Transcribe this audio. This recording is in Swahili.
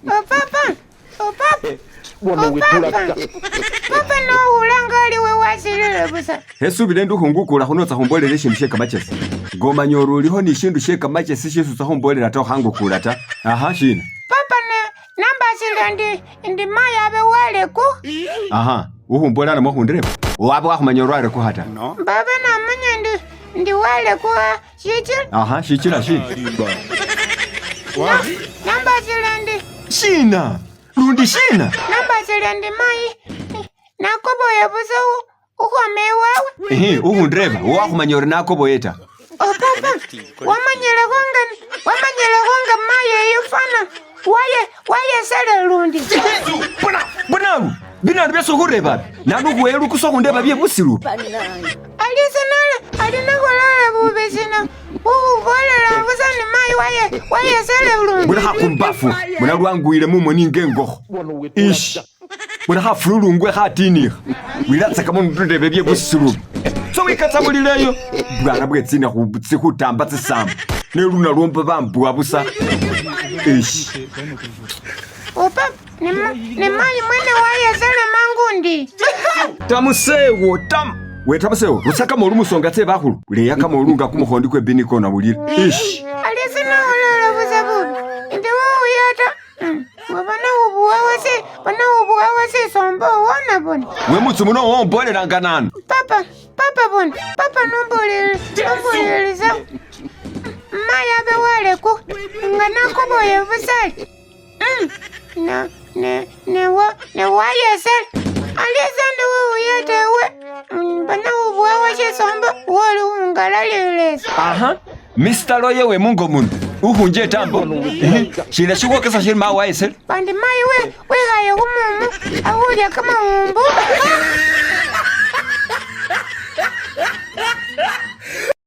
Papa. Papa no ulangali we wasirira busa. Hesu bilendu hungukula hunotsa humbolele shindu sheka machesi. Goma nyoro liho ni shindu sheka machesi shesu sa humbolele ta hangukula ta. Aha shina. Papa namba silandi ndi maya abe wale ku. Aha, uhumbola na mohundreba. Wabu wahumanyoro ale ku hata. No. Baba na manya ndi wale ku shichil. Aha, shichila shi. Namba silandi. Shina. Lundi shina. Namba silandi mai. Nakobo yabuza uhamewawe. Uhundreba, wahumanyoro nakobo yeta. Oh papa, wamanyele honga maye yufana. Waye sele lundi. Binaru beso hureba. Nanu huelu kusohundeba bie busiru. Alina kolala bubesina. Kolala busani mai waye sele lundi. Muna hakumbafu. Muna ruanguile mumo ningengo. Ish. Muna hafululu ngwe hatini. Wilatsa kama ndundebe bie busiru. So wikatamulileyo. Bwana bwetsina hutamba tsisamu. Neruna rompa bambu abusa. Ish. Opa, ne mai mwene waye sele mangundi. Tamuseo, Tamuseo, usaka moru musonga tse bahulu. Ule yaka moru nga kumuhondi kwe biniko na bulira. Ish. Alisina olala busabu. Ndi wo yata. Wabana ubu awase sombo wana bon. We mutsu muno wombole ranganana. Papa bon. Papa nombole za. Maya be wale ku. Ngana ko boye busai. Ne waye sel. Alisanda wo yata we. Bana ubu awase sombo wole ungalalelesa. Aha. Mr. Loye we mungo munu. Uhunje tambo. Shina shugo kasa shirma waye sel. Bandi mai we haye umumu. Ahulya kama umbu.